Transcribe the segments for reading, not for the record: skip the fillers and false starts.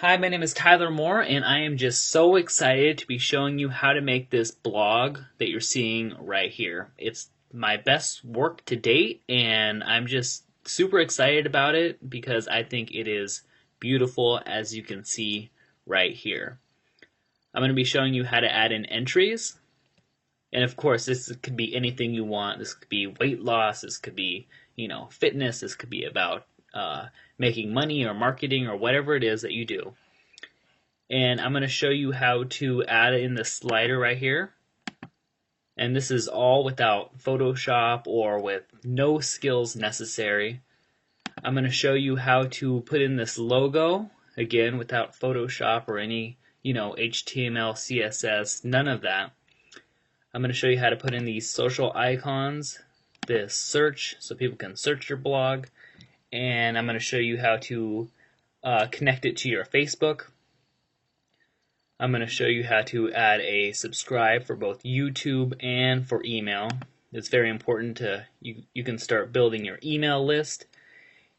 Hi, my name is Tyler Moore, and I am just so excited to be showing you how to make this blog that you're seeing right here. It's my best work to date, and I'm just super excited about it because I think it is beautiful, as you can see right here. I'm going to be showing you how to add in entries, and of course, this could be anything you want. This could be weight loss, this could be, fitness, this could be about making money or marketing or whatever it is that you do. And I'm going to show you how to add in the slider right here. And this is all without Photoshop or with no skills necessary. I'm going to show you how to put in this logo, again without Photoshop or any, HTML, CSS, none of that. I'm going to show you how to put in these social icons, this search so people can search your blog, and I'm going to show you how to connect it to your Facebook. I'm going to show you how to add a subscribe for both YouTube and for email. It's very important to you can start building your email list.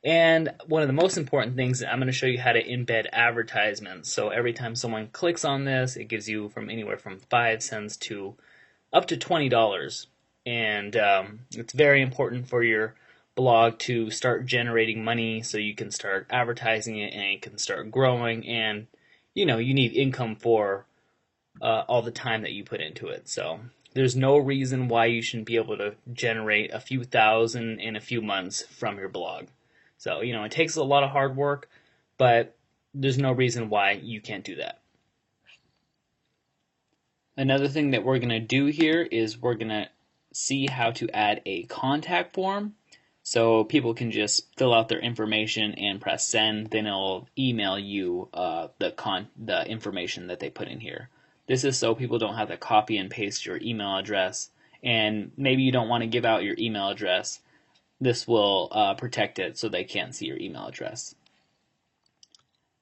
And one of the most important things, I'm going to show you how to embed advertisements. So every time someone clicks on this, it gives you from anywhere from 5 cents to up to $20. And it's very important for your blog to start generating money so you can start advertising it and it can start growing, and you need income for all the time that you put into it. So there's no reason why you shouldn't be able to generate a few thousand in a few months from your blog. So it takes a lot of hard work, but there's no reason why you can't do that. Another thing that we're going to do here is we're going to see how to add a contact form. So people can just fill out their information and press send, then it'll email you the information that they put in here. This is so people don't have to copy and paste your email address, and maybe you don't want to give out your email address. This will protect it so they can't see your email address.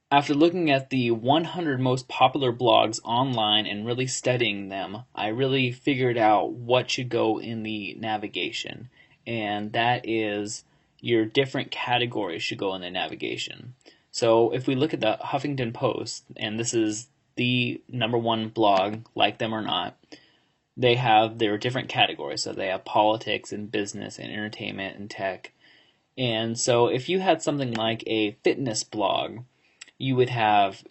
After looking at the 100 most popular blogs online and really studying them, I really figured out what should go in the navigation, and that is your different categories should go in the navigation. So if we look at the Huffington Post, and this is the #1 blog, like them or not, they have their different categories. So they have politics and business and entertainment and tech. And so if you had something like a fitness blog, you would have,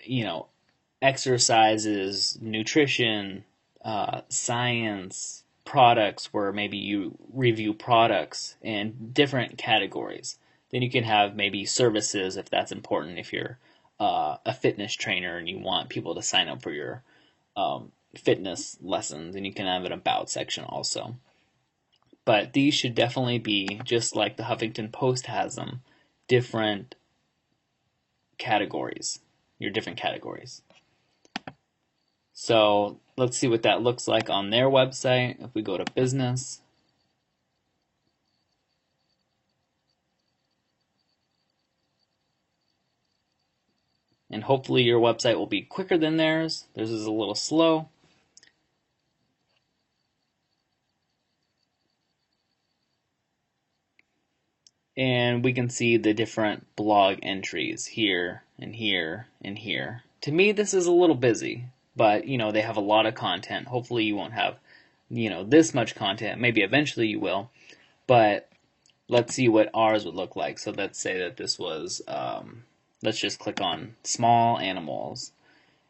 exercises, nutrition, science, products, where maybe you review products and different categories. Then you can have maybe services if that's important, if you're a fitness trainer and you want people to sign up for your fitness lessons, and you can have an about section also. But these should definitely be, just like the Huffington Post has them, different categories, your different categories. So let's see what that looks like on their website. If we go to business, and hopefully your website will be quicker than theirs. Theirs is a little slow. And we can see the different blog entries here and here and here. To me, this is a little busy, but they have a lot of content. Hopefully you won't have this much content. Maybe eventually you will, but let's see what ours would look like. So let's say that this was let's just click on small animals,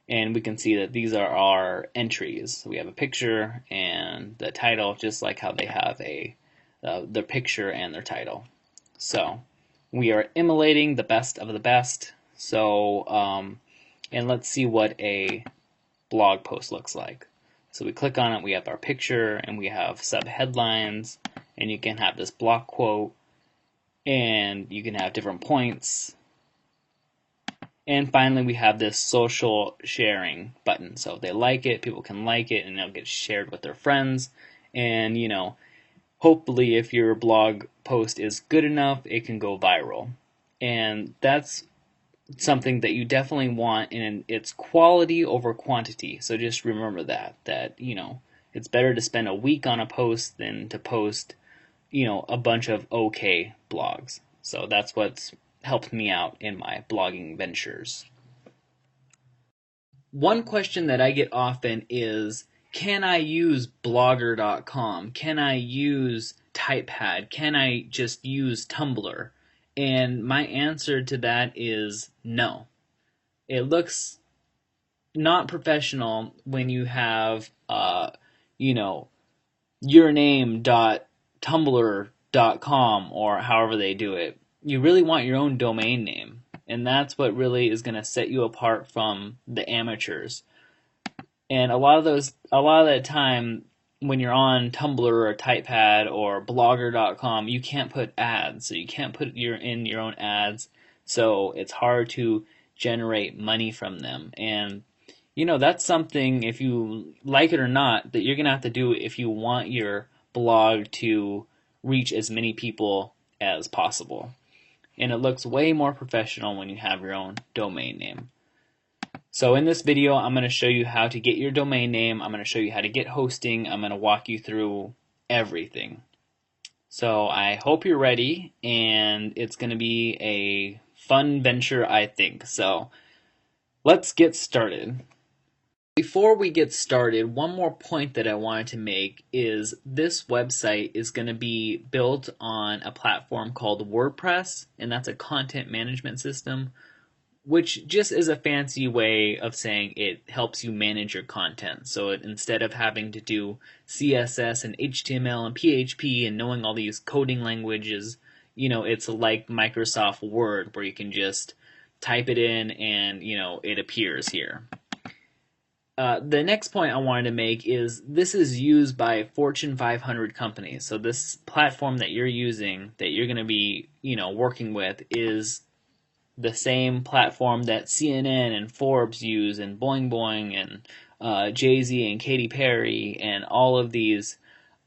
and we can see that these are our entries. So we have a picture and the title, just like how they have their picture and their title. So we are emulating the best of the best. So and let's see what a blog post looks like. So we click on it, we have our picture, and we have sub-headlines, and you can have this block quote, and you can have different points. And finally, we have this social sharing button. So if they like it, people can like it, and it'll get shared with their friends. And, hopefully if your blog post is good enough, it can go viral. And that's something that you definitely want, and it's quality over quantity. So just remember that it's better to spend a week on a post than to post a bunch of okay blogs. So that's what's helped me out in my blogging ventures. One question that I get often is, can I use blogger.com? Can I use Typepad? Can I just use Tumblr? And my answer to that is no. It looks not professional when you have, you know, yourname.tumblr.com or however they do it. You really want your own domain name, and that's what really is going to set you apart from the amateurs. And a lot of that time when you're on Tumblr or Typepad or blogger.com, you can't put ads, so you can't put in your own ads, so it's hard to generate money from them. And that's something, if you like it or not, that you're going to have to do if you want your blog to reach as many people as possible. And it looks way more professional when you have your own domain name. So in this video, I'm going to show you how to get your domain name. I'm going to show you how to get hosting. I'm going to walk you through everything. So I hope you're ready, and it's going to be a fun venture, I think. So let's get started. Before we get started, one more point that I wanted to make is this website is going to be built on a platform called WordPress, and that's a content management system, which just is a fancy way of saying it helps you manage your content. So instead of having to do CSS and HTML and PHP and knowing all these coding languages, it's like Microsoft Word where you can just type it in and, it appears here. The next point I wanted to make is this is used by Fortune 500 companies. So this platform that you're using, that you're going to be, working with, is the same platform that CNN and Forbes use, and Boing Boing and Jay-Z and Katy Perry and all of these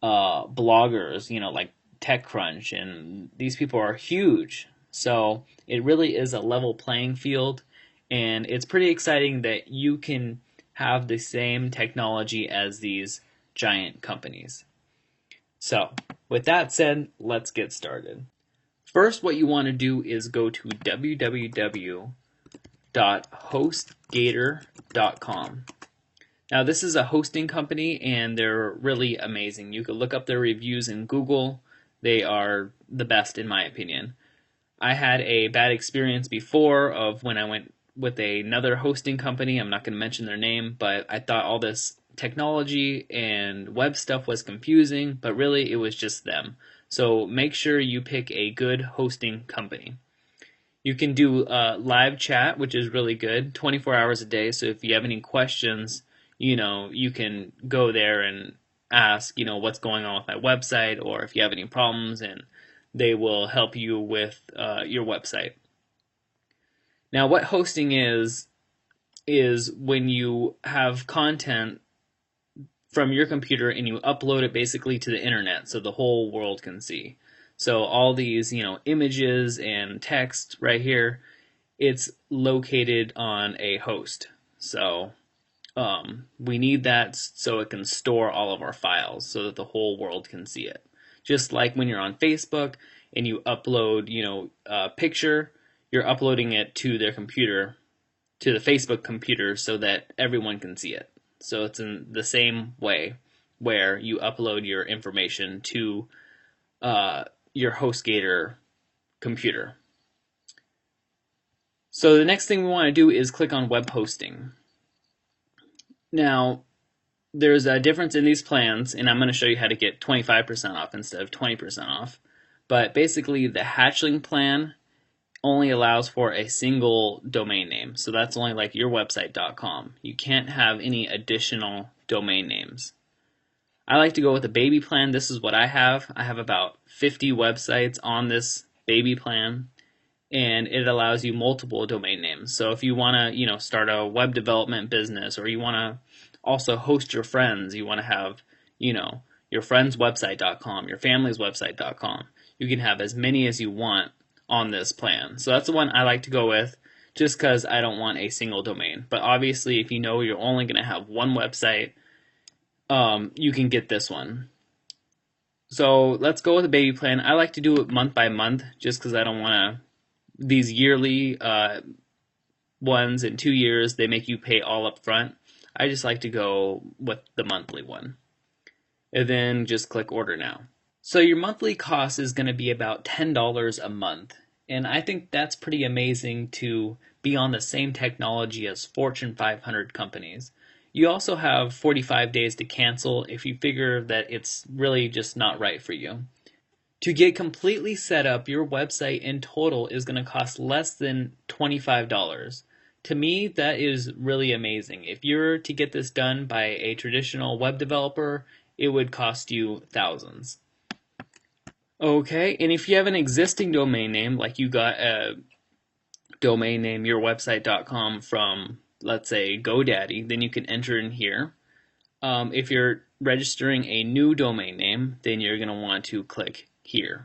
bloggers, like TechCrunch, and these people are huge. So it really is a level playing field, and it's pretty exciting that you can have the same technology as these giant companies. So with that said, let's get started. First, what you want to do is go to www.hostgator.com. Now, this is a hosting company, and they're really amazing. You can look up their reviews in Google. They are the best, in my opinion. I had a bad experience before of when I went with another hosting company. I'm not going to mention their name, but I thought all this technology and web stuff was confusing, but really it was just them. So make sure you pick a good hosting company. You can do live chat, which is really good, 24 hours a day. So if you have any questions, you can go there and ask, what's going on with my website, or if you have any problems, and they will help you with your website. Now, what hosting is when you have content from your computer and you upload it basically to the internet so the whole world can see. So all these, images and text right here, it's located on a host. So we need that so it can store all of our files so that the whole world can see it. Just like when you're on Facebook and you upload, a picture, you're uploading it to their computer, to the Facebook computer, so that everyone can see it. So it's in the same way where you upload your information to your HostGator computer. So the next thing we want to do is click on web hosting. Now, there's a difference in these plans, and I'm going to show you how to get 25% off instead of 20% off. But basically, the hatchling plan only allows for a single domain name. So that's only like yourwebsite.com. You can't have any additional domain names. I like to go with the baby plan. This is what I have. I have about 50 websites on this baby plan, and it allows you multiple domain names. So if you want to, start a web development business, or you want to also host your friends, you want to have, your friend's website.com, your family's website.com. You can have as many as you want on this plan. So that's the one I like to go with, just because I don't want a single domain. But obviously, if you're only going to have one website, you can get this one. So let's go with a baby plan. I like to do it month by month, just because I don't want to these yearly ones in 2 years, they make you pay all up front. I just like to go with the monthly one. And then just click order now. So your monthly cost is going to be about $10 a month. And I think that's pretty amazing to be on the same technology as Fortune 500 companies. You also have 45 days to cancel if you figure that it's really just not right for you. To get completely set up, your website in total is going to cost less than $25. To me, that is really amazing. If you're to get this done by a traditional web developer, it would cost you thousands. Okay, and if you have an existing domain name, like you got a domain name yourwebsite.com from, let's say, GoDaddy, then you can enter in here. If you're registering a new domain name, then you're going to want to click here.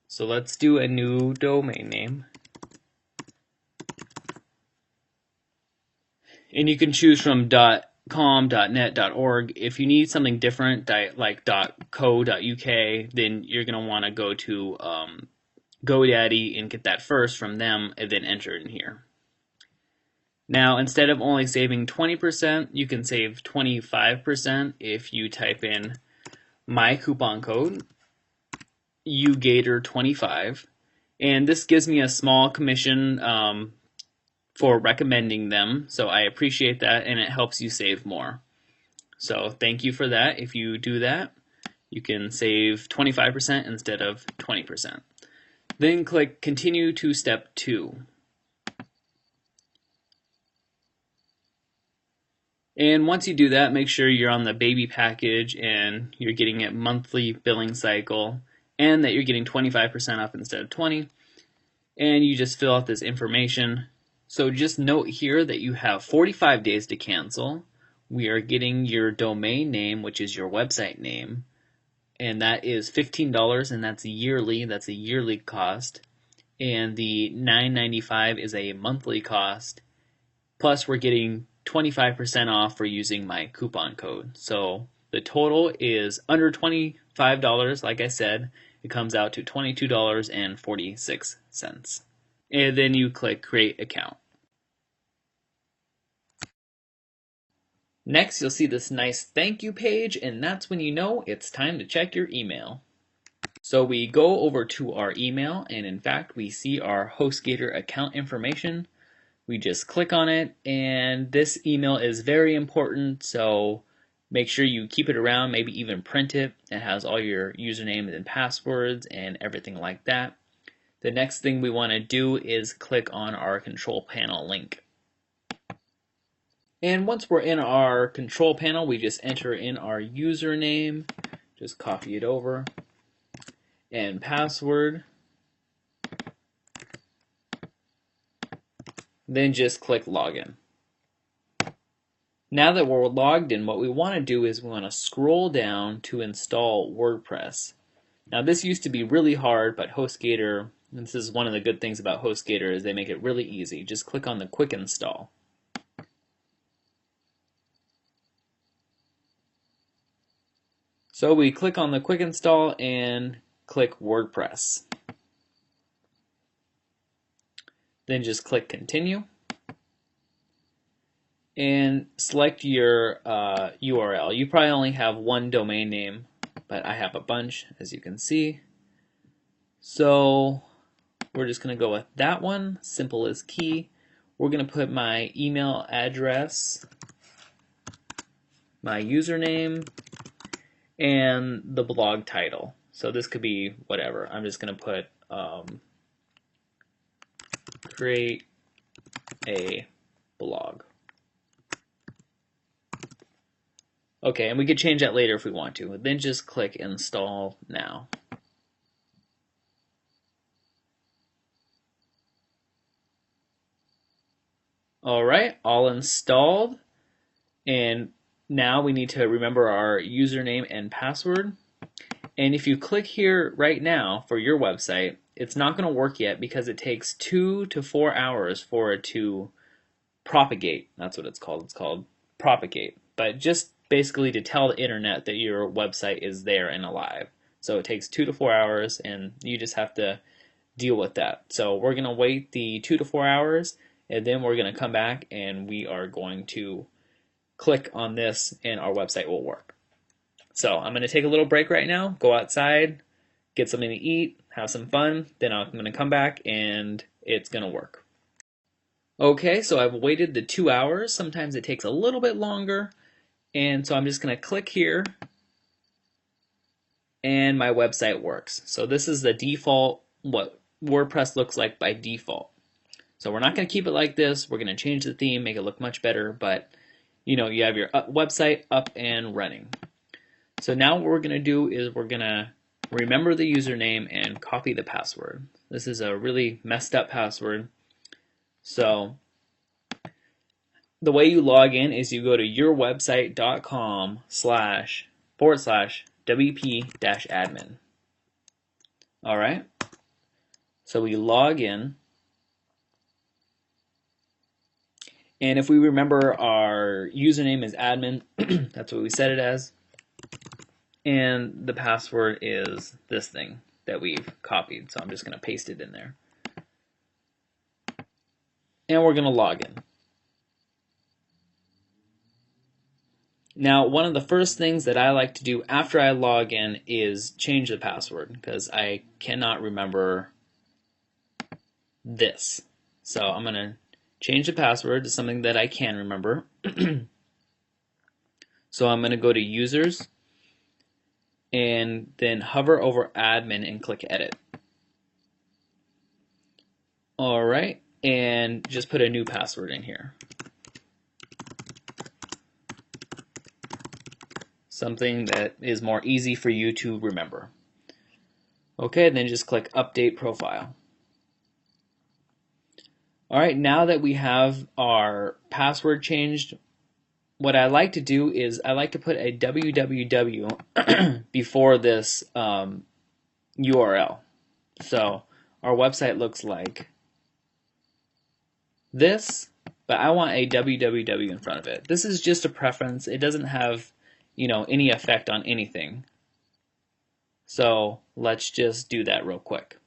So let's do a new domain name. And you can choose from .com, .net, .org. If you need something different, like .co.uk, then you're going to want to go to GoDaddy and get that first from them and then enter it in here. Now, instead of only saving 20%, you can save 25% if you type in my coupon code, UGator25, and this gives me a small commission for recommending them, so I appreciate that, and it helps you save more. So thank you for that. If you do that, you can save 25% instead of 20%. Then click Continue to Step 2. And once you do that, make sure you're on the baby package and you're getting a monthly billing cycle and that you're getting 25% off instead of 20. And you just fill out this information. So just note here that you have 45 days to cancel. We are getting your domain name, which is your website name, and that is $15, and that's yearly. That's a yearly cost. And the $9.95 is a monthly cost. Plus, we're getting 25% off for using my coupon code. So the total is under $25, like I said. It comes out to $22.46. And then you click Create Account. Next, you'll see this nice thank you page, and that's when you know it's time to check your email. So we go over to our email, and in fact, we see our HostGator account information. We just click on it, and this email is very important, so make sure you keep it around, maybe even print it. It has all your usernames and passwords and everything like that. The next thing we want to do is click on our control panel link. And once we're in our control panel, we just enter in our username, just copy it over, and password. Then just click Login. Now that we're logged in, what we want to do is we want to scroll down to install WordPress. Now this used to be really hard, but HostGator, and this is one of the good things about HostGator, is they make it really easy. Just click on the Quick Install. So we click on the Quick Install and click WordPress. Then just click Continue and select your URL. You probably only have one domain name, but I have a bunch, as you can see. So we're just going to go with that one, simple as key. We're going to put my email address, my username, and the blog title. So this could be whatever. I'm just going to put create a blog. Okay, and we could change that later if we want to. Then just click Install Now. Alright, all installed. And now we need to remember our username and password. And if you click here right now for your website, it's not going to work yet because it takes 2 to 4 hours for it to propagate. That's what it's called. It's called propagate. But just basically to tell the internet that your website is there and alive. So it takes 2 to 4 hours, and you just have to deal with that. So we're going to wait the 2 to 4 hours, and then we're going to come back and we are going to click on this and our website will work. So I'm going to take a little break right now, go outside, get something to eat, have some fun, then I'm going to come back and it's going to work. Okay, so I've waited the 2 hours. Sometimes it takes a little bit longer, and so I'm just going to click here and my website works. So this is the default, what WordPress looks like by default. So we're not going to keep it like this. We're going to change the theme, make it look much better, but you know, you have your website up and running. So now what we're going to do is we're going to remember the username and copy the password. This is a really messed up password. So the way you log in is you go to yourwebsite.com//wp-admin. All right. So we log in. And if we remember, our username is admin. That's what we set it as. And the password is this thing that we've copied. So I'm just going to paste it in there. And we're going to log in. Now, one of the first things that I like to do after I log in is change the password because I cannot remember this. So I'm going to change the password to something that I can remember. So I'm going to go to users and then hover over admin and click edit. All right, and just put a new password in here. Something that is more easy for you to remember. Okay, then just click update profile. All right, now that we have our password changed, what I like to do is I like to put a www before this URL. So our website looks like this, but I want a www in front of it. This is just a preference. It doesn't have, you know, any effect on anything. So let's just do that real quick.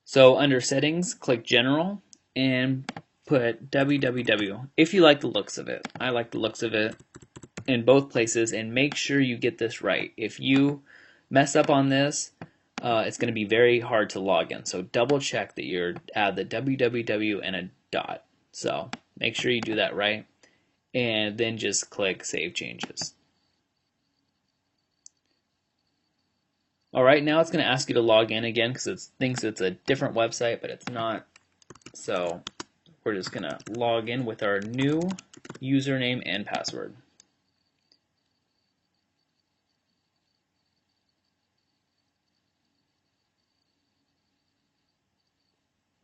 So under settings, click general and put www if you like the looks of it. I like the looks of it in both places, and make sure you get this right. If you mess up on this, it's going to be very hard to log in. So double check that you add the www and a dot. So make sure you do that right, and then just click Save Changes. All right, now it's going to ask you to log in again because it thinks it's a different website, but it's not. So we're just going to log in with our new username and password.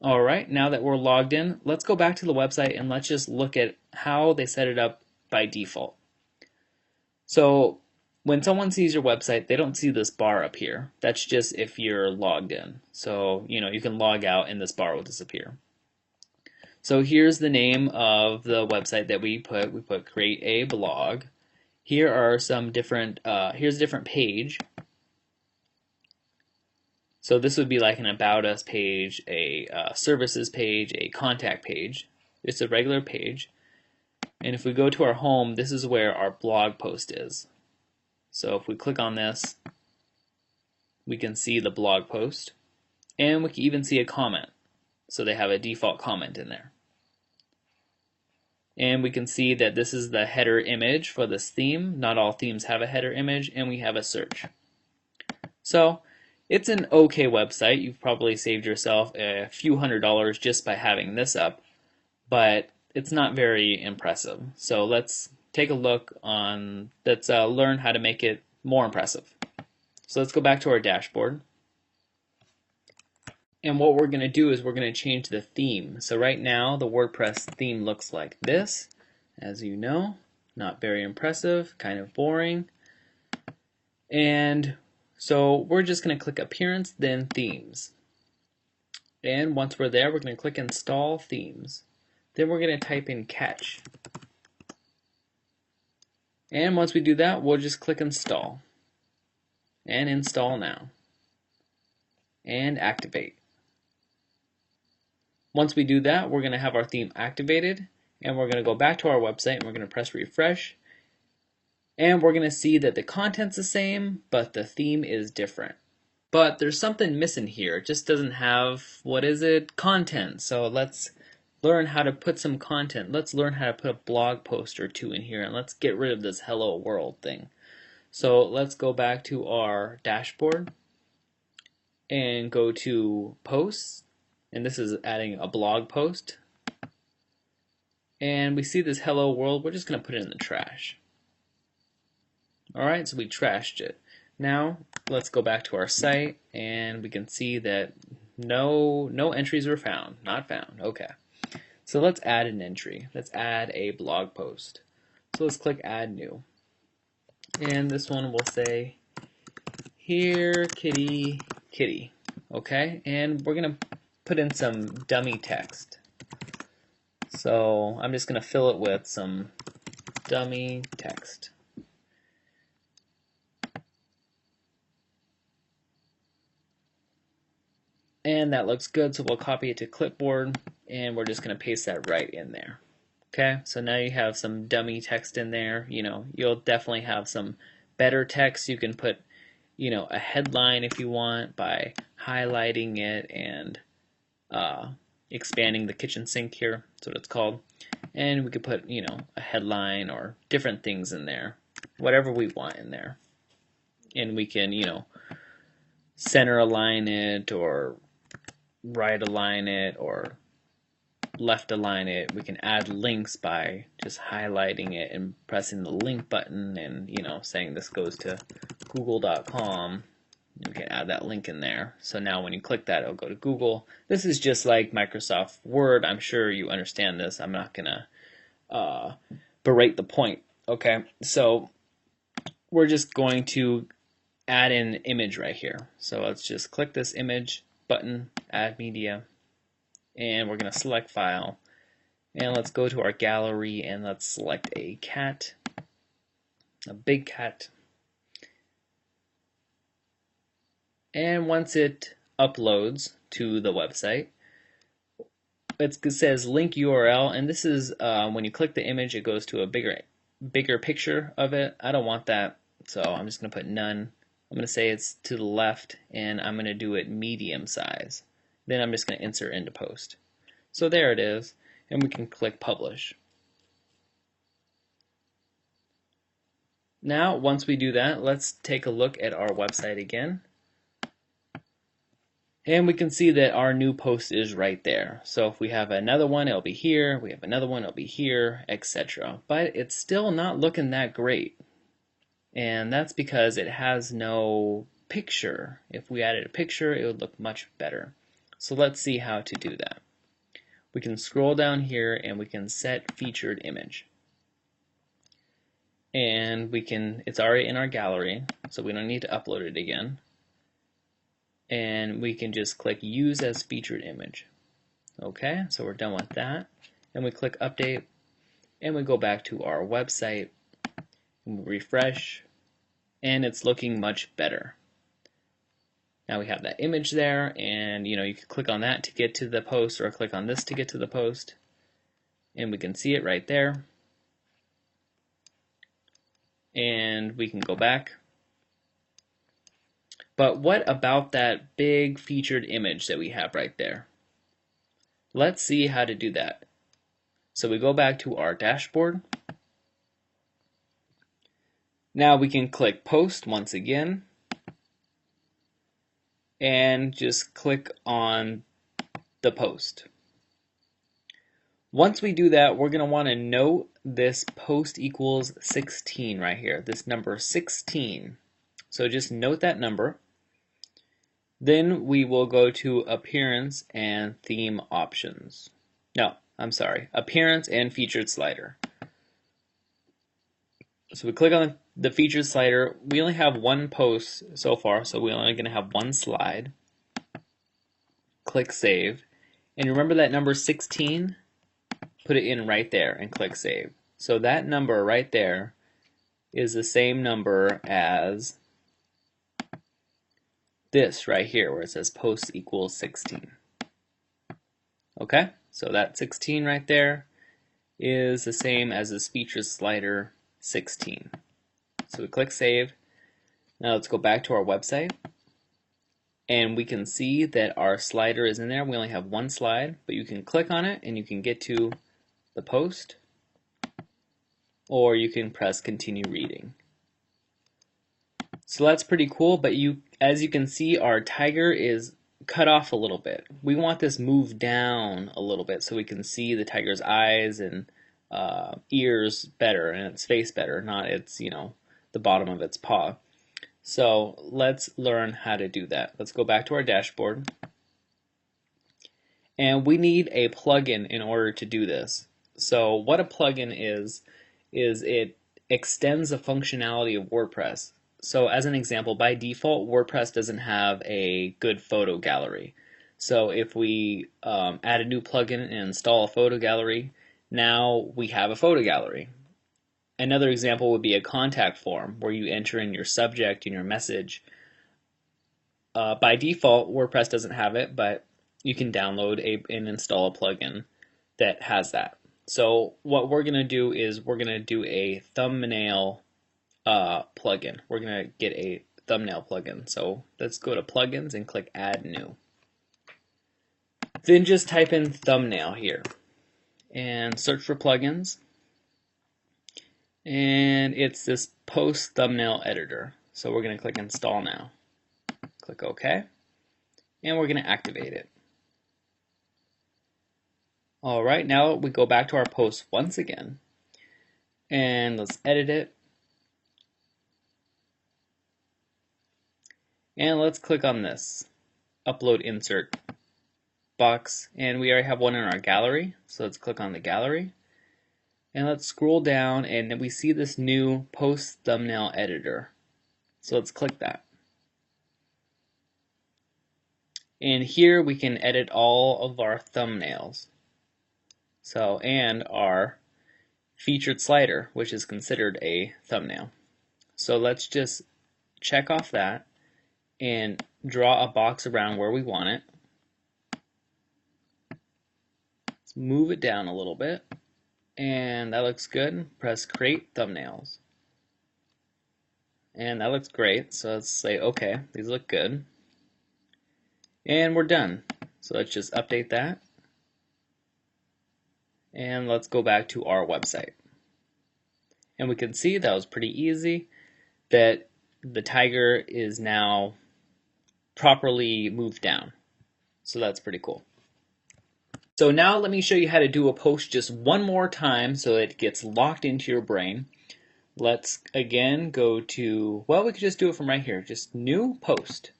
All right, now that we're logged in, let's go back to the website and let's just look at how they set it up by default. So when someone sees your website, they don't see this bar up here. That's just if you're logged in. So, you know, you can log out and this bar will disappear. So here's the name of the website that we put. We put create a blog. Here are some different, here's a different page. So this would be like an About Us page, a services page, a contact page. It's a regular page. And if we go to our home, this is where our blog post is. So if we click on this, we can see the blog post. And we can even see a comment. So they have a default comment in there. And we can see that this is the header image for this theme. Not all themes have a header image, and we have a search. So it's an okay website. You've probably saved yourself a few $100s just by having this up, but it's not very impressive. So let's take a look on, let's learn how to make it more impressive. So let's go back to our dashboard. And what we're going to do is we're going to change the theme. So right now the WordPress theme looks like this. As you know, not very impressive, kind of boring. And so we're just going to click Appearance, then Themes. And once we're there, we're going to click Install Themes. Then we're going to type in Catch. And once we do that, we'll just click Install. and install now and activate. Once we do that, we're going to have our theme activated, and we're going to go back to our website and we're going to press refresh, and we're going to see that the content's the same, but the theme is different. But there's something missing here. It just doesn't have, what is it? Content. So let's learn how to put some content. Let's learn how to put a blog post or two in here, and let's get rid of this hello world thing. So let's go back to our dashboard and go to posts, and this is adding a blog post. And we see this hello world. We're just going to put it in the trash. Alright, so we trashed it. Now let's go back to our site, and we can see that no entries were found. Not found. Okay. So let's add an entry. Let's add a blog post. So let's click add new. And this one will say, here kitty kitty. Okay, and we're going to put in some dummy text. So I'm just going to fill it with some dummy text. And that looks good, so we'll copy it to clipboard, and we're just going to paste that right in there. Okay, so now you have some dummy text in there. You know, you'll definitely have some better text. You can put, you know, a headline if you want by highlighting it and expanding the kitchen sink here. That's what it's called. And we could put, you know, a headline or different things in there, whatever we want in there. And we can, you know, center align it or right align it or left align it. We can add links by just highlighting it and pressing the link button and, you know, saying this goes to google.com. You can add that link in there. So now when you click that, it'll go to Google. This is just like Microsoft Word. I'm sure you understand this. I'm not going to berate the point. Okay, so we're just going to add an image right here. So let's just click this image button, add media, and we're going to select file. And let's go to our gallery and let's select a cat, a big cat. And once it uploads to the website, it says link URL, and this is when you click the image, it goes to a bigger picture of it. I don't want that, so I'm just going to put none. I'm going to say it's to the left, and I'm going to do it medium size. Then I'm just going to insert into post. So there it is, and we can click publish. Now, once we do that, let's take a look at our website again. And we can see that our new post is right there. So if we have another one, it'll be here. We have another one, it'll be here, etc. But it's still not looking that great. And that's because it has no picture. If we added a picture, it would look much better. So let's see how to do that. We can scroll down here and we can set featured image. And we can, it's already in our gallery, so we don't need to upload it again. And we can just click use as featured image. Okay, so we're done with that. And we click update, and we go back to our website, and we refresh, and it's looking much better. Now we have that image there, and you can click on that to get to the post, or click on this to get to the post, and we can see it right there. And we can go back. But what about that big featured image that we have right there? Let's see how to do that. So we go back to our dashboard. Now we can click post once again and just click on the post. Once we do that, we're going to want to note this post equals 16 right here, this number 16. So just note that number. Then we will go to appearance and theme options. No, I'm sorry, appearance and featured slider. So we click on the featured slider. We only have one post so far, so we're only going to have one slide. Click save. And remember that number 16? Put it in right there and click save. So that number right there is the same number as this right here where it says post equals 16. Okay, so that 16 right there is the same as this featured slider 16. So we click save. Now let's go back to our website, and we can see that our slider is in there. We only have one slide, but you can click on it and you can get to the post, or you can press continue reading. So that's pretty cool, but as you can see, our tiger is cut off a little bit. We want this moved down a little bit so we can see the tiger's eyes and ears better and its face better, not its, the bottom of its paw. So let's learn how to do that. Let's go back to our dashboard. And we need a plugin in order to do this. So what a plugin is it extends the functionality of WordPress. So as an example, by default, WordPress doesn't have a good photo gallery. So if we add a new plugin and install a photo gallery, now we have a photo gallery. Another example would be a contact form where you enter in your subject and your message. By default, WordPress doesn't have it, but you can download and install a plugin that has that. So what we're going to do is we're going to do a thumbnail plugin. We're going to get a thumbnail plugin. So let's go to plugins and click add new. Then just type in thumbnail here and search for plugins. And it's this post thumbnail editor. So we're going to click install now. Click OK. And we're going to activate it. Alright, now we go back to our post once again. And let's edit it. And let's click on this upload insert box, and we already have one in our gallery, so let's click on the gallery and let's scroll down and we see this new post thumbnail editor, so let's click that. And here we can edit all of our thumbnails, so and our featured slider, which is considered a thumbnail. So let's just check off that and draw a box around where we want it. Let's move it down a little bit, and that looks good. Press create thumbnails, and that looks great. So let's say okay, these look good, and we're done. So let's just update that, and let's go back to our website, and we can see that was pretty easy, that the tiger is now properly moved down. So that's pretty cool. So now let me show you how to do a post just one more time so it gets locked into your brain. Let's again go to, well, we could just do it from right here, just new post.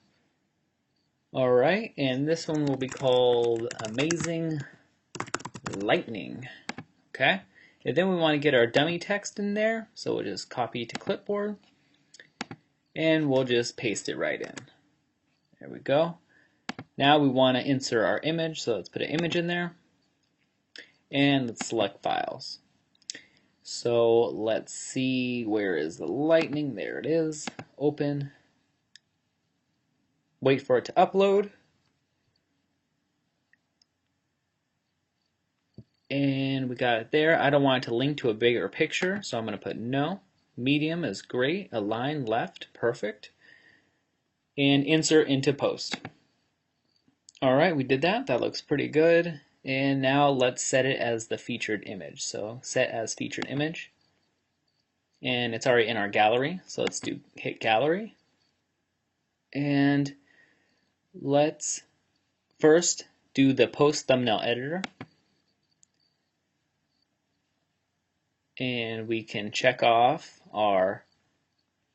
Alright, and this one will be called Amazing Lightning. Okay, and then we want to get our dummy text in there, so we'll just copy to clipboard and we'll just paste it right in. There we go. Now we want to insert our image, so let's put an image in there, and let's select files. So let's see, where is the lightning? There it is. Open. Wait for it to upload. And we got it there. I don't want it to link to a bigger picture, so I'm going to put no. Medium is great. Align left, perfect. And insert into post. Alright, we did that. That looks pretty good. And now let's set it as the featured image. So set as featured image. And it's already in our gallery. So let's hit gallery. And let's first do the post thumbnail editor. And we can check off our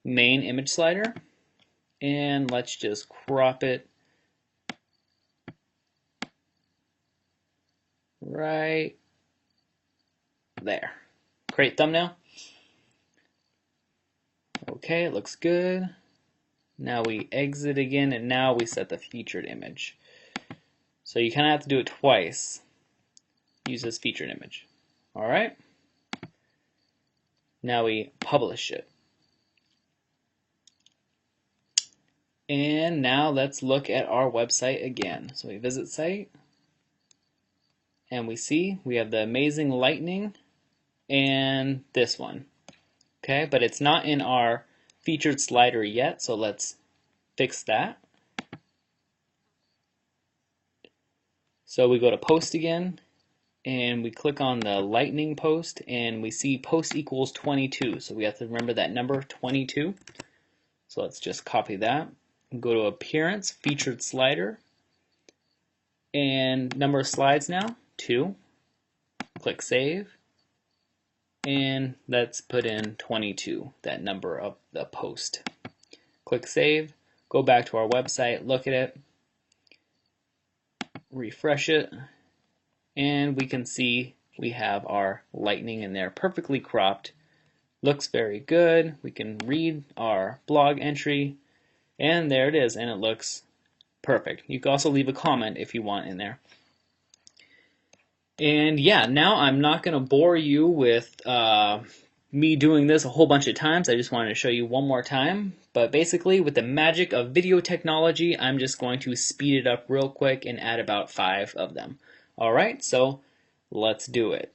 main image slider. And let's just crop it right there. Create thumbnail. Okay, it looks good. Now we exit again, and now we set the featured image. So you kind of have to do it twice. Use this featured image. Alright. Now we publish it. And now let's look at our website again. So we visit site, and we see we have the amazing lightning and this one. Okay, but it's not in our featured slider yet, so let's fix that. So we go to post again, and we click on the lightning post, and we see post equals 22. So we have to remember that number 22. So let's just copy that. Go to appearance, featured slider, and number of slides now, 2. Click save, and let's put in 22, that number of the post. Click save, go back to our website, look at it, refresh it, and we can see we have our lightning in there perfectly cropped. Looks very good. We can read our blog entry, and there it is, and it looks perfect. You can also leave a comment if you want in there. And yeah, now I'm not going to bore you with me doing this a whole bunch of times. I just wanted to show you one more time. But basically, with the magic of video technology, I'm just going to speed it up real quick and add about 5 of them. Alright, so let's do it.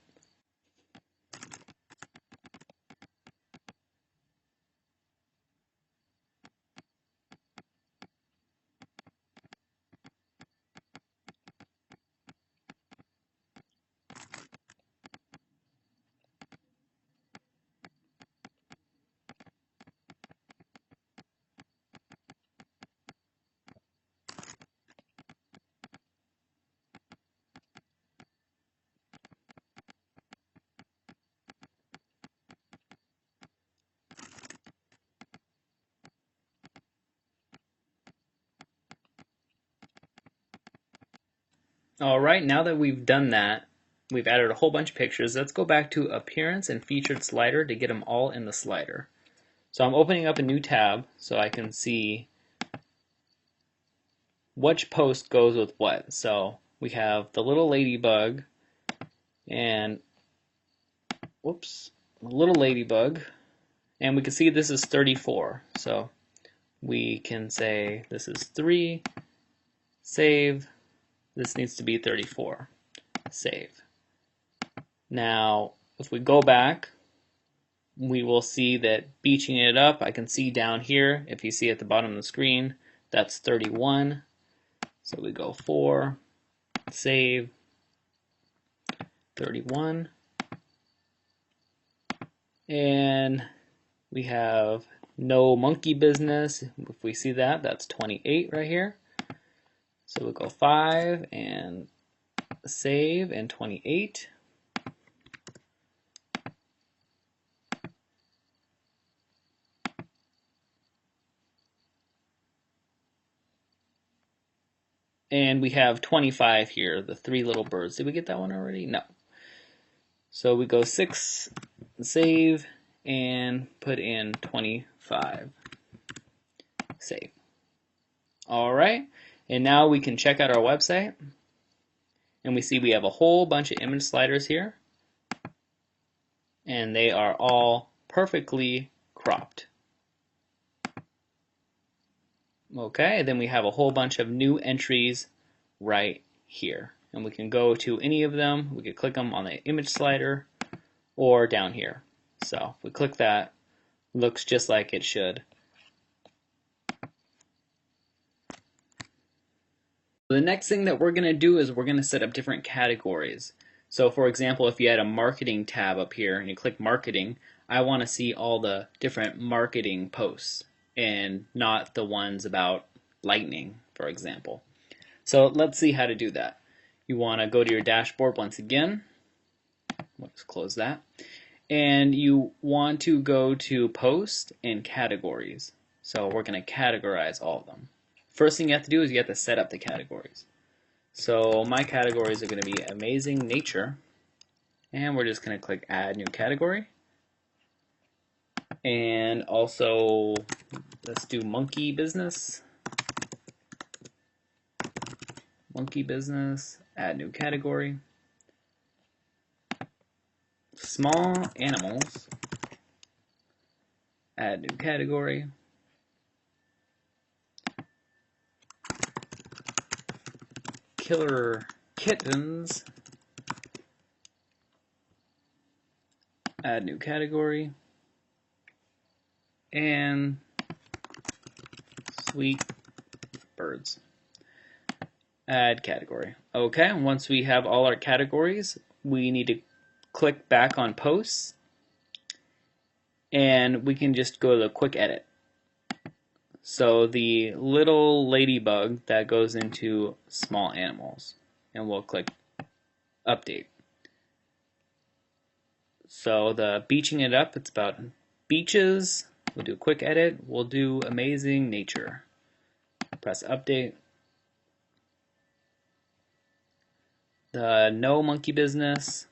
Alright, now that we've done that, we've added a whole bunch of pictures. Let's go back to appearance and featured slider to get them all in the slider. So I'm opening up a new tab so I can see which post goes with what. So we have the little ladybug and little ladybug, and we can see this is 34. So we can say this is 3, save. This needs to be 34, save. Now, if we go back, we will see that beaching it up, I can see down here, if you see at the bottom of the screen, that's 31. So we go 4, save, 31. And we have no monkey business. If we see that, that's 28 right here. So we'll go 5 and save, and 28. And we have 25 here, the 3 little birds. Did we get that one already? No. So we go 6, save, and put in 25. Save. Alright, and now we can check out our website, and we see we have a whole bunch of image sliders here, and they are all perfectly cropped. Okay, then we have a whole bunch of new entries right here, and we can go to any of them. We could click them on the image slider or down here. So if we click that, looks just like it should. The next thing that we're going to do is we're going to set up different categories. So for example, if you had a marketing tab up here and you click marketing, I want to see all the different marketing posts and not the ones about lightning, for example. So let's see how to do that. You want to go to your dashboard once again. Let's close that. And you want to go to post and categories. So we're going to categorize all of them. First thing you have to do is you have to set up the categories. So my categories are going to be amazing nature, and we're just going to click add new category. And also let's do monkey business. Monkey business, add new category. Small animals, add new category. killer kittens. Add new category. And sweet birds. Add category. Okay, once we have all our categories, we need to click back on posts, and we can just go to the quick edit. So the little ladybug that goes into small animals, and we'll click update. So the beaching it up, it's about beaches. We'll do a quick edit. We'll do amazing nature. Press update. The no monkey business,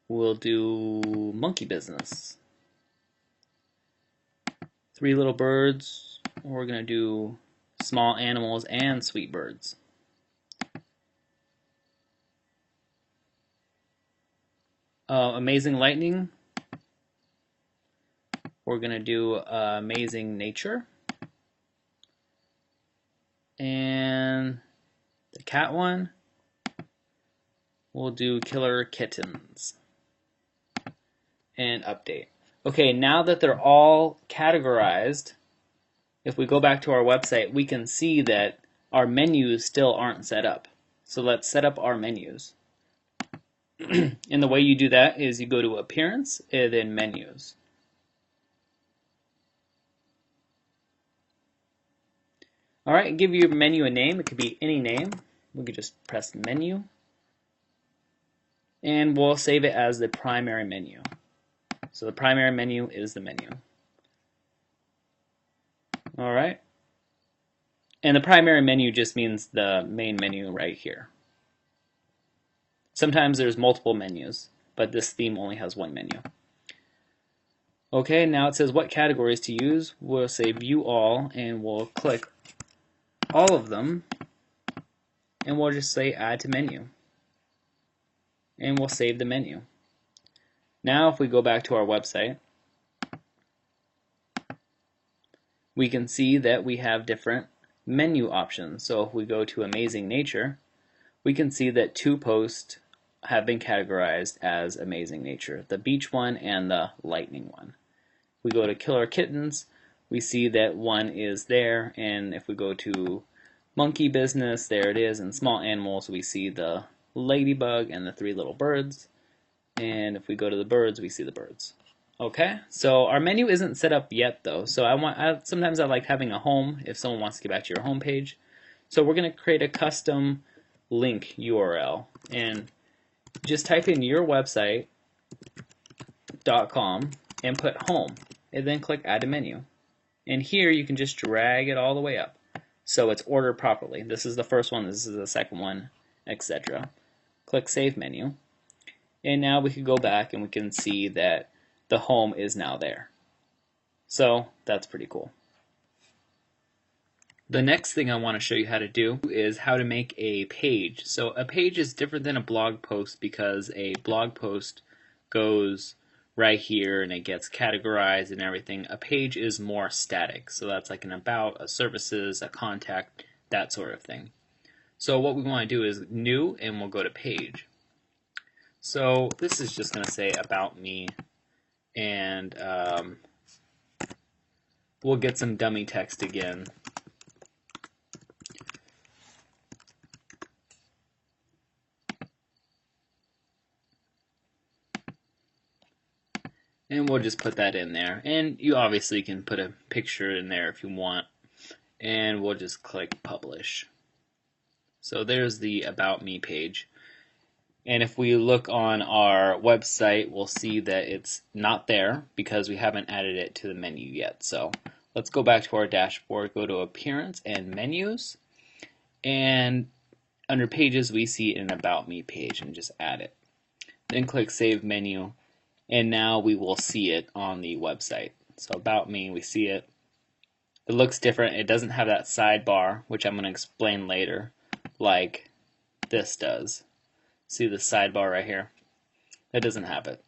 we'll do monkey business. Three little birds, we're going to do small animals and sweet birds. Amazing lightning, we're going to do amazing nature. And the cat one, we'll do killer kittens. And update. Okay, now that they're all categorized, if we go back to our website, we can see that our menus still aren't set up. So let's set up our menus. And the way you do that is you go to Appearance and then Menus. Alright, give your menu a name. It could be any name. We could just press Menu. And we'll save it as the primary menu. So the primary menu is the menu. Alright. And the primary menu just means the main menu right here. Sometimes there's multiple menus, but this theme only has one menu. Okay, now it says what categories to use. We'll say View All, and we'll click all of them, and we'll just say Add to Menu. And we'll save the menu. Now if we go back to our website, we can see that we have different menu options. So if we go to Amazing Nature, we can see that two posts have been categorized as Amazing Nature, the beach one and the lightning one. If we go to Killer Kittens, we see that one is there, and if we go to Monkey Business, there it is, and Small Animals, we see the ladybug and the three little birds. And if we go to the birds, we see the birds. Okay, so our menu isn't set up yet though. So sometimes I like having a home if someone wants to get back to your home page. So we're going to create a custom link URL, and just type in your website.com and put home, and then click Add to Menu. And here you can just drag it all the way up, so it's ordered properly. This is the first one, this is the second one, etc. Click Save Menu. And now we can go back and we can see that the home is now there. So that's pretty cool. The next thing I want to show you how to do is how to make a page. So a page is different than a blog post because a blog post goes right here and it gets categorized and everything. A page is more static. So that's like an about, a services, a contact, that sort of thing. So what we want to do is new, and we'll go to page. So this is just going to say about me, and we'll get some dummy text again. And we'll just put that in there. And you obviously can put a picture in there if you want. And we'll just click publish. So there's the about me page. And if we look on our website, we'll see that it's not there because we haven't added it to the menu yet. So let's go back to our dashboard, go to Appearance and Menus. And under Pages, we see an About Me page, and just add it. Then click Save Menu, and now we will see it on the website. So About Me, we see it. It looks different. It doesn't have that sidebar, which I'm going to explain later, like this does. See the sidebar right here? It doesn't have it.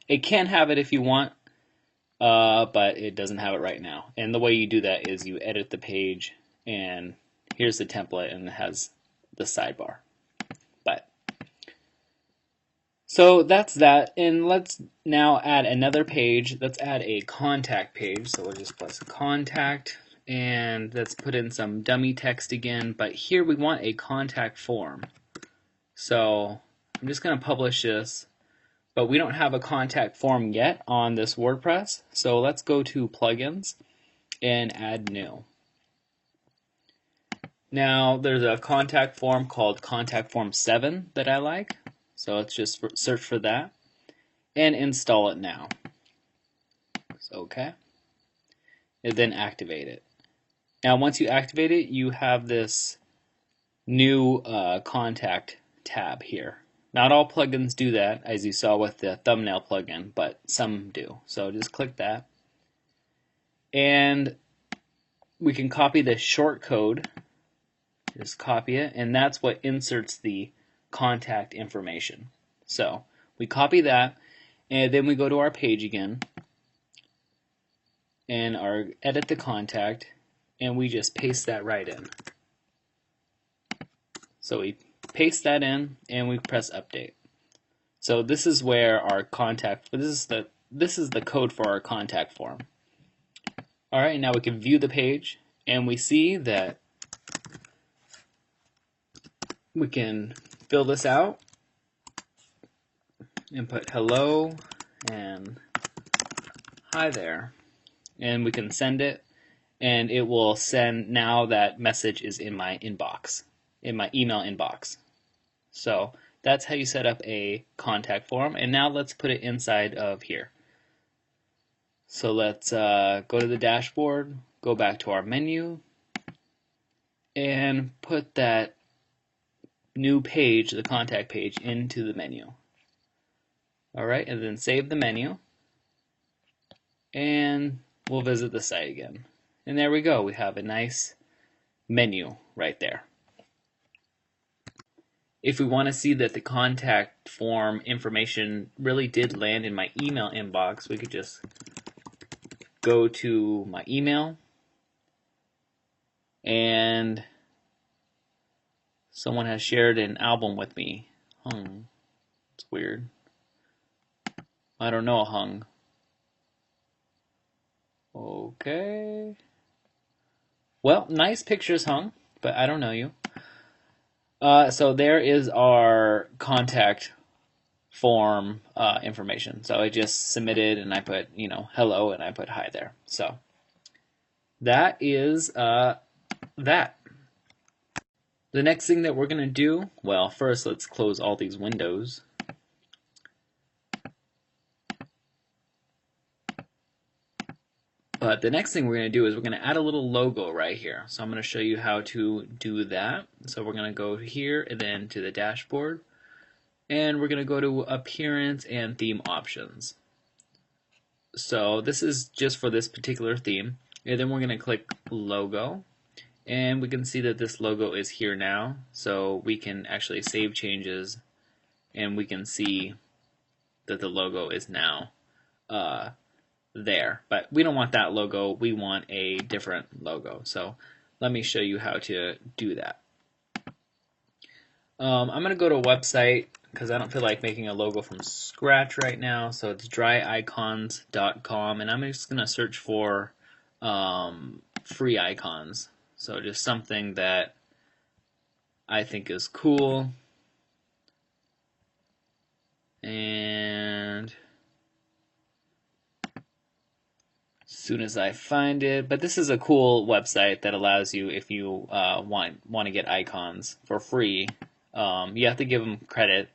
It can have it if you want, but it doesn't have it right now. And the way you do that is you edit the page, and here's the template, and it has the sidebar. But so that's that, and let's now add another page. Let's add a contact page. So we'll just press contact, and let's put in some dummy text again, but here we want a contact form. So I'm just going to publish this, but we don't have a contact form yet on this WordPress. So let's go to plugins and add new. Now there's a contact form called contact form 7 that I like. So let's just search for that and install it now. So, okay. And then activate it. Now once you activate it, you have this new contact tab here. Not all plugins do that, as you saw with the thumbnail plugin, but some do. So just click that. And we can copy the short code. Just copy it, and that's what inserts the contact information. So we copy that, and then we go to our page again, and edit the contact, and we just paste that right in. So we paste that in, and we press update. So this is where our contact. This is the code for our contact form. All right, now we can view the page, and we see that we can fill this out and put hello and hi there, and we can send it, and it will send. Now that message is in my inbox, in my email inbox. So that's how you set up a contact form. And now let's put it inside of here. So let's go to the dashboard, go back to our menu, and put that new page, the contact page, into the menu. Alright, and then save the menu, and we'll visit the site again. And there we go, we have a nice menu right there. If we want to see that the contact form information really did land in my email inbox, we could just go to my email, and someone has shared an album with me. It's weird. I don't know, Hung. Okay. Well, nice pictures, Hung, but I don't know you. So there is our contact form information. So I just submitted, and I put, hello, and I put hi there. So that is that. The next thing that we're going to do, well, first let's close all these windows. But the next thing we're going to do is we're going to add a little logo right here. So I'm going to show you how to do that. So we're going to go here and then to the dashboard. And we're going to go to Appearance and Theme Options. So this is just for this particular theme. And then we're going to click Logo. And we can see that this logo is here now. So we can actually save changes, and we can see that the logo is now there. But we don't want that logo, we want a different logo. So let me show you how to do that. I'm going to go to a website because I don't feel like making a logo from scratch right now. So it's dryicons.com, and I'm just going to search for free icons. So just something that I think is cool. And as soon as I find it, but this is a cool website that allows you, if you want to get icons for free, you have to give them credit,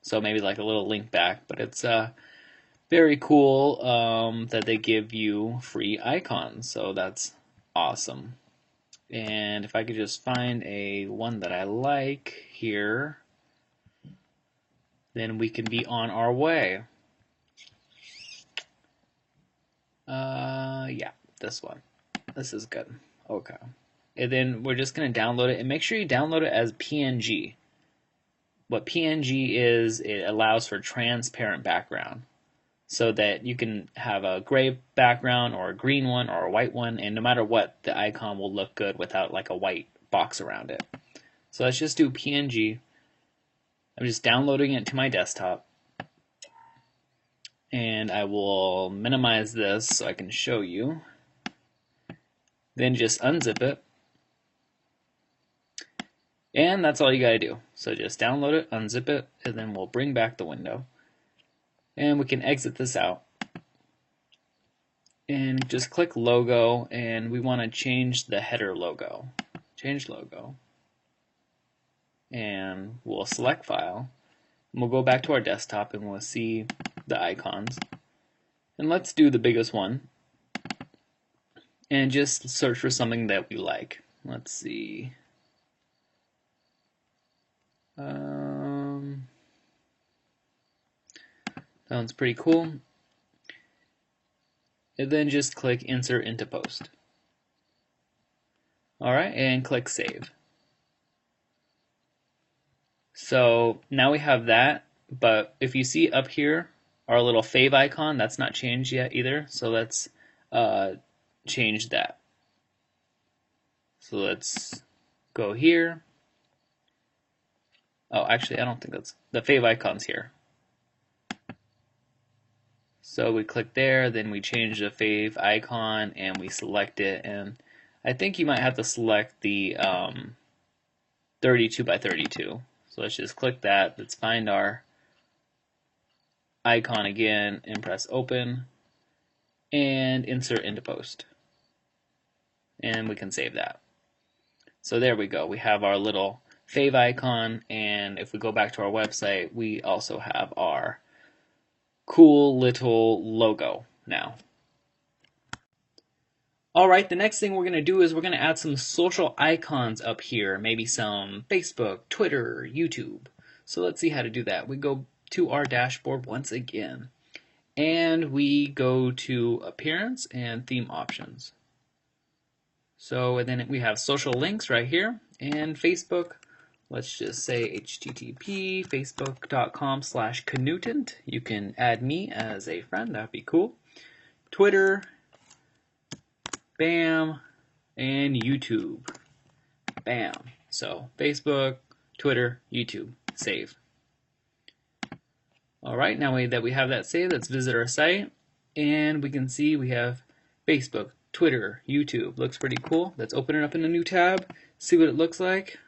so maybe like a little link back, but it's very cool that they give you free icons, so that's awesome. And if I could just find one that I like here, then we can be on our way. Yeah, this one. This is good. Okay. And then we're just going to download it, and make sure you download it as PNG. What PNG is, it allows for transparent background, so that you can have a gray background or a green or a white one, and no matter what, the icon will look good without like a white box around it. So let's just do PNG. I'm just downloading it to my desktop. And I will minimize this so I can show you. Then just unzip it. And that's all you gotta do. So just download it, unzip it, and then we'll bring back the window. And we can exit this out. And just click logo, and we want to change the header logo. Change logo. And we'll select file. And we'll go back to our desktop and we'll see the icons. And let's do the biggest one. And just search for something that we like. Let's see. Sounds pretty cool. And then just click insert into post. Alright, and click save. So now we have that, but if you see up here our little fave icon, that's not changed yet either, so let's change that. So let's go here. Oh, actually I don't think that's the fave icon's here. So we click there, then we change the fave icon and we select it, and I think you might have to select the 32 by 32. So let's just click that. Let's find our icon again and press open and insert into post. And we can save that. So there we go. We have our little fave icon, and if we go back to our website, we also have our cool little logo now. Alright, the next thing we're going to do is we're going to add some social icons up here, maybe some Facebook, Twitter, YouTube. So let's see how to do that. We go to our dashboard once again, and we go to Appearance and Theme Options. So and then we have social links right here, and Facebook. Let's just say http facebook.com/Canutant. You can add me as a friend, that'd be cool. Twitter, bam, and YouTube. Bam. So Facebook, Twitter, YouTube. Save. Alright, now that we have that saved, let's visit our site. And we can see we have Facebook, Twitter, YouTube. Looks pretty cool. Let's open it up in a new tab, see what it looks like.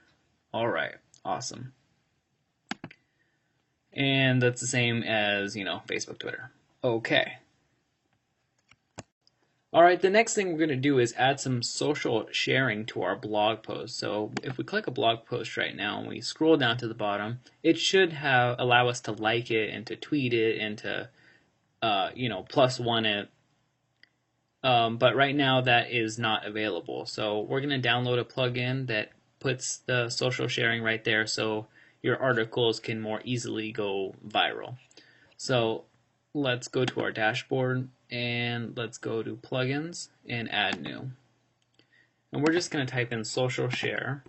Alright, awesome. And that's the same as, Facebook, Twitter. Okay. Alright, the next thing we're going to do is add some social sharing to our blog post. So if we click a blog post right now and we scroll down to the bottom, it should allow us to like it and to tweet it and to +1 it. But right now that is not available. So we're going to download a plugin that puts the social sharing right there so your articles can more easily go viral. So let's go to our dashboard and let's go to plugins and add new. And we're just going to type in social share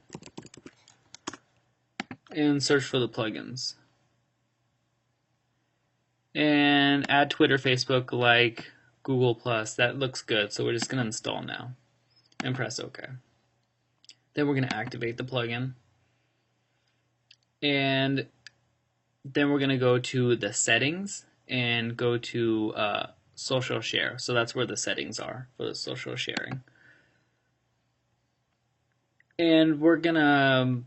and search for the plugins. And add Twitter, Facebook, like, Google+. That looks good, so we're just going to install now and press OK. Then we're going to activate the plugin. And then we're going to go to the settings and go to social share. So that's where the settings are for the social sharing. And we're going to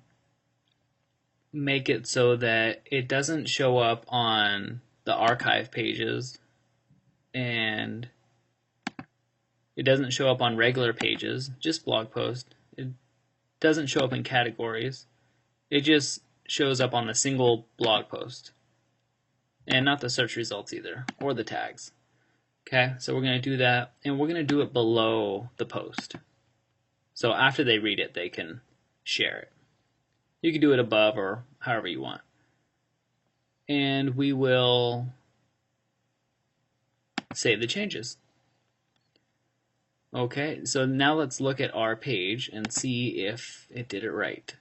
make it so that it doesn't show up on the archive pages and it doesn't show up on regular pages, just blog posts. It doesn't show up in categories. It just shows up on the single blog post. And not the search results either, or the tags. Okay, so we're going to do that, and we're going to do it below the post. So after they read it, they can share it. You can do it above or however you want. And we will save the changes. Okay, so now let's look at our page and see if it did it right.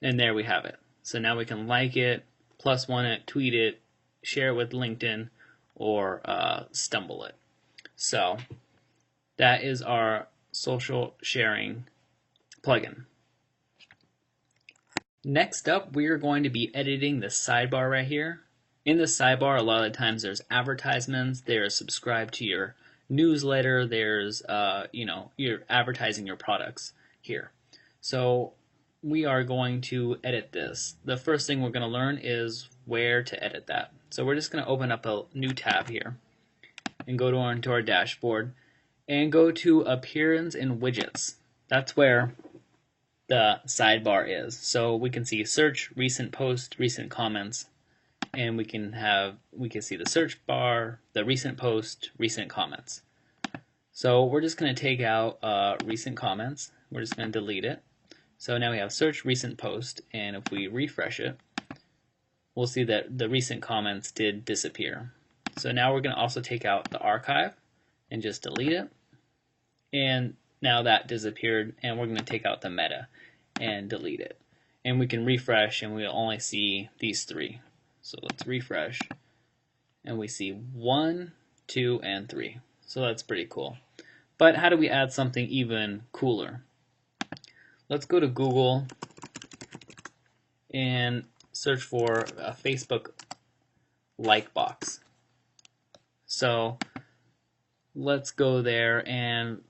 And there we have it. So now we can like it, +1 it, tweet it, share it with LinkedIn, or stumble it. So that is our social sharing plugin. Next up, we are going to be editing the sidebar right here. In the sidebar, a lot of the times there's advertisements, there's subscribe to your newsletter, there's, you're advertising your products here. So we are going to edit this. The first thing we're going to learn is where to edit that. So we're just going to open up a new tab here and go into our dashboard and go to Appearance and Widgets. That's where the sidebar is. So we can see search, recent post, recent comments, and we can see the search bar, the recent post, recent comments. So we're just going to take out recent comments. We're just going to delete it. So now we have search, recent post, and if we refresh it, we'll see that the recent comments did disappear. So now we're going to also take out the archive and just delete it. And now that disappeared, and we're going to take out the meta and delete it. And we can refresh, and we'll only see these three. So let's refresh, and we see 1, 2, and 3. So that's pretty cool. But how do we add something even cooler? Let's go to Google and search for a Facebook like box. So let's go there, and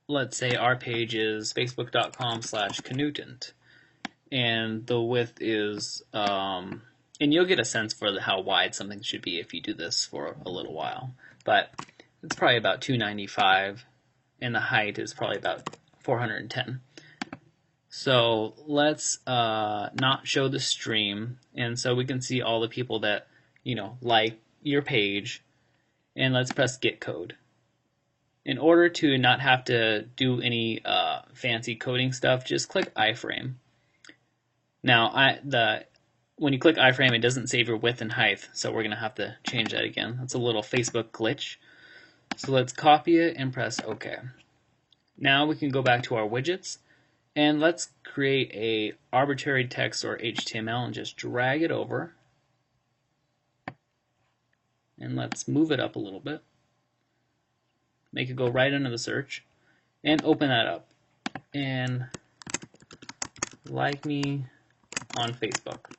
let's say our page is facebook.com/Canutant, and the width is, and you'll get a sense for how wide something should be if you do this for a little while, but it's probably about 295, and the height is probably about 410. So let's not show the stream, and so we can see all the people that like your page, and let's press get code. In order to not have to do any fancy coding stuff, just click iframe. Now when you click iframe, it doesn't save your width and height, so we're gonna have to change that again. That's a little Facebook glitch. So let's copy it and press OK. Now we can go back to our widgets, and let's create a arbitrary text or HTML and just drag it over. And let's move it up a little bit. Make it go right under the search, and open that up. And like me on Facebook.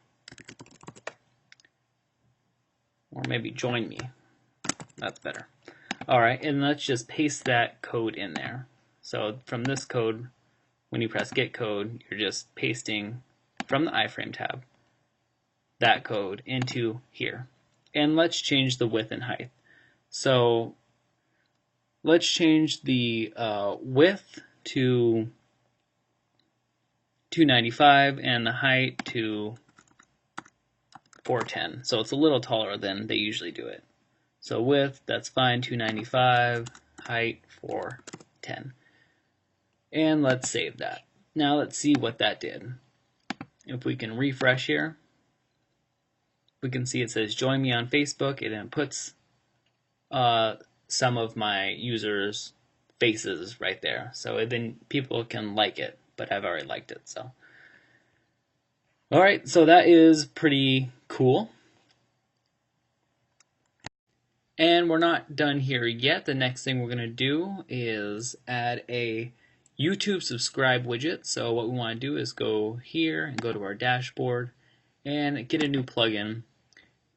Or maybe join me. That's better. Alright, and let's just paste that code in there. So from this code, when you press get code, you're just pasting from the iframe tab that code into here. And let's change the width and height. So let's change the width to 295 and the height to 410. So it's a little taller than they usually do it. So width, that's fine, 295, height 410. And let's save that. Now let's see what that did. If we can refresh here, we can see it says join me on Facebook. It then puts some of my users' faces right there. So then people can like it, but I've already liked it. So, alright, so that is pretty cool. And we're not done here yet. The next thing we're going to do is add a YouTube subscribe widget. So what we want to do is go here and go to our dashboard and get a new plugin,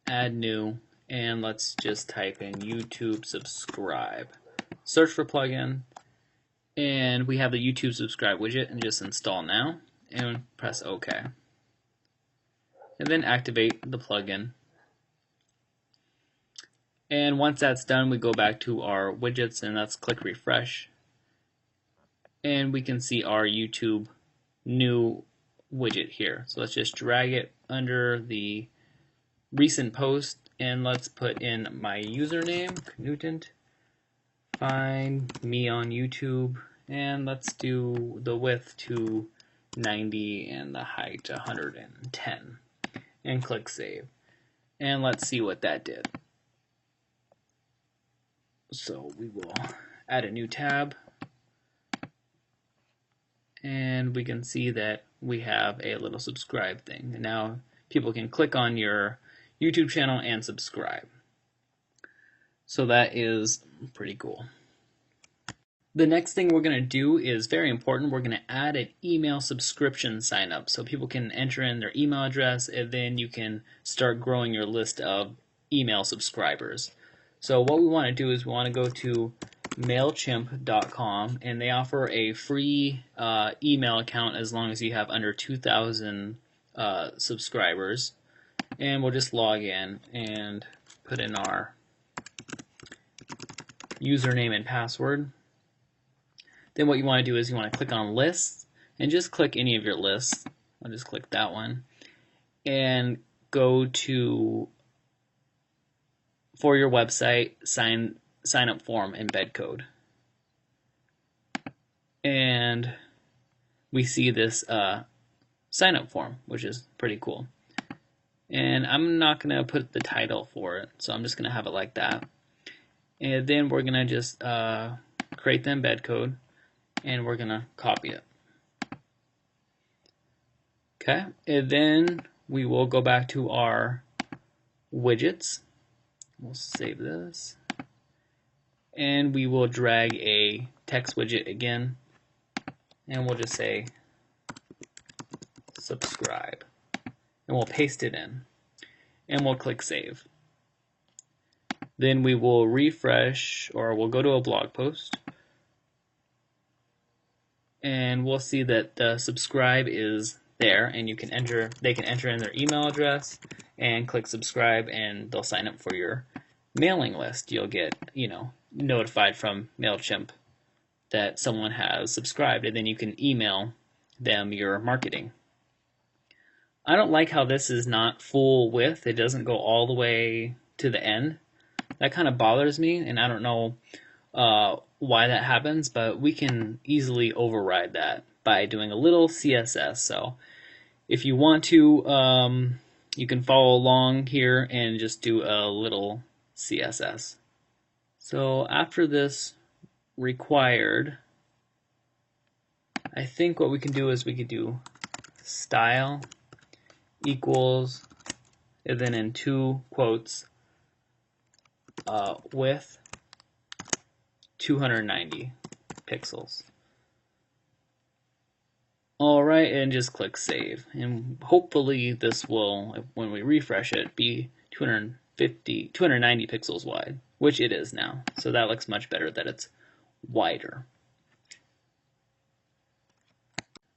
add new, and let's just type in YouTube subscribe. Search for plugin, and we have the YouTube subscribe widget, and just install now and press OK. And then activate the plugin. And once that's done, we go back to our widgets, and let's click refresh. And we can see our YouTube new widget here. So let's just drag it under the recent post, and let's put in my username, Canutant, find me on YouTube, and let's do the width to 90 and the height 110, and click save. And let's see what that did. So we will add a new tab, and we can see that we have a little subscribe thing. And now people can click on your YouTube channel and subscribe. So that is pretty cool. The next thing we're going to do is very important. We're going to add an email subscription sign up so people can enter in their email address, and then you can start growing your list of email subscribers. So what we want to do is we want to go to mailchimp.com, and they offer a free email account as long as you have under 2,000 subscribers. And we'll just log in and put in our username and password. Then what you want to do is you want to click on lists and just click any of your lists. I'll just click that one and go to for your website sign up form embed code. And we see this sign up form, which is pretty cool. And I'm not going to put the title for it, so I'm just going to have it like that. And then we're going to just create the embed code, and we're going to copy it. Okay, and then we will go back to our widgets. We'll save this. And we will drag a text widget again, and we'll just say subscribe. And we'll paste it in. And we'll click save. Then we will refresh, or we'll go to a blog post. And we'll see that the subscribe is there, and they can enter in their email address and click subscribe, and they'll sign up for your mailing list. You'll get, notified from MailChimp that someone has subscribed, and then you can email them your marketing. I don't like how this is not full width. It doesn't go all the way to the end. That kind of bothers me, and I don't know why that happens, but we can easily override that by doing a little CSS. So if you want to, you can follow along here and just do a little CSS. So after this required, I think what we can do is we could do style equals, and then in 2 quotes, width 290 pixels. Alright, and just click save. And hopefully this will, when we refresh it, be 290 pixels wide, which it is now. So that looks much better that it's wider.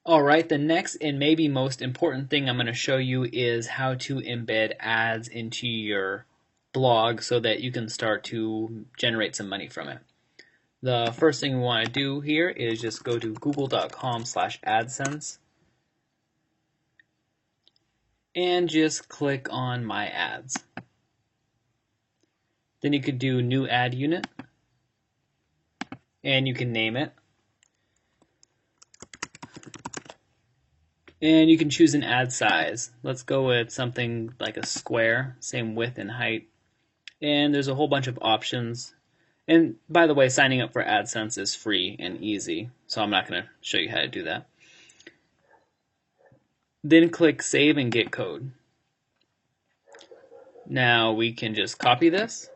Alright, the next and maybe most important thing I'm going to show you is how to embed ads into your blog so that you can start to generate some money from it. The first thing we want to do here is just go to google.com/AdSense and just click on My Ads. Then you could do New Ad Unit, and you can name it. And you can choose an ad size. Let's go with something like a square, same width and height. And there's a whole bunch of options. And by the way, signing up for AdSense is free and easy, so I'm not going to show you how to do that. Then click Save and Get Code. Now we can just copy this.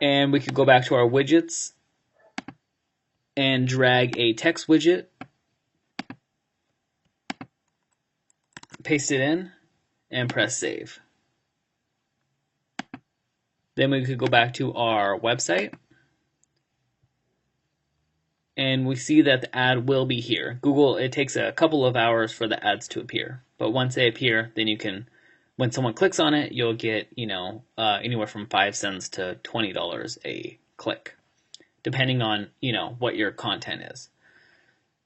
And we could go back to our widgets and drag a text widget, paste it in, and press save. Then we could go back to our website, and we see that the ad will be here. Google, it takes a couple of hours for the ads to appear, but once they appear, then you can, when someone clicks on it, you'll get anywhere from 5 cents to $20 a click, depending on what your content is.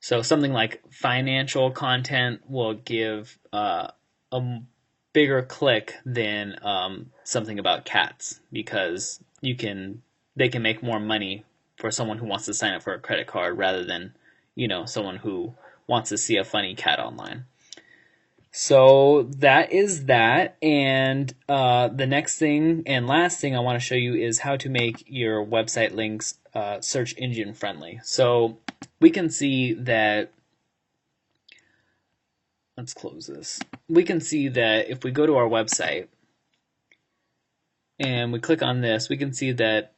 So something like financial content will give a bigger click than something about cats, because they can make more money for someone who wants to sign up for a credit card rather than someone who wants to see a funny cat online. So that is that, and the next thing and last thing I want to show you is how to make your website links search engine friendly. So we can see that, let's close this. We can see that if we go to our website and we click on this, we can see that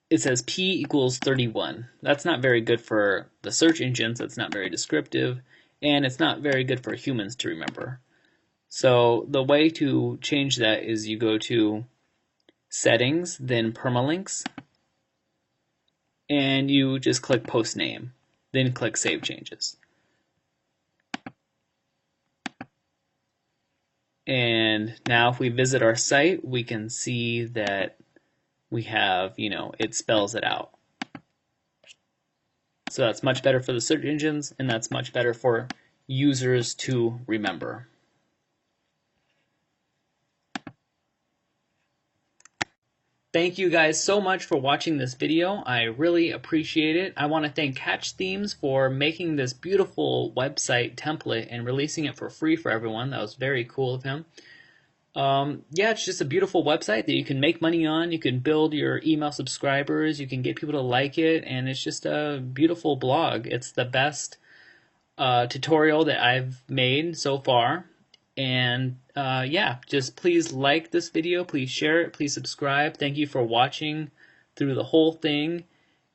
it says P equals 31. That's not very good for the search engines, that's not very descriptive, and it's not very good for humans to remember. So the way to change that is you go to Settings, then Permalinks, and you just click Post Name, then click Save Changes. And now if we visit our site, we can see that we have, it spells it out. So that's much better for the search engines, and that's much better for users to remember. Thank you guys so much for watching this video. I really appreciate it. I want to thank Catch Themes for making this beautiful website template and releasing it for free for everyone. That was very cool of him. Yeah, it's just a beautiful website that you can make money on. You can build your email subscribers. You can get people to like it. And it's just a beautiful blog. It's the best tutorial that I've made so far. And yeah, just please like this video, please share it, please subscribe. Thank you for watching through the whole thing.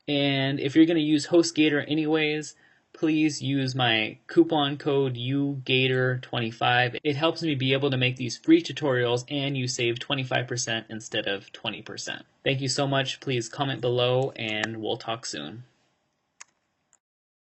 And if you're going to use HostGator anyways, please use my coupon code UGator25. It helps me be able to make these free tutorials, and you save 25% instead of 20%. Thank you so much. Please comment below, and we'll talk soon.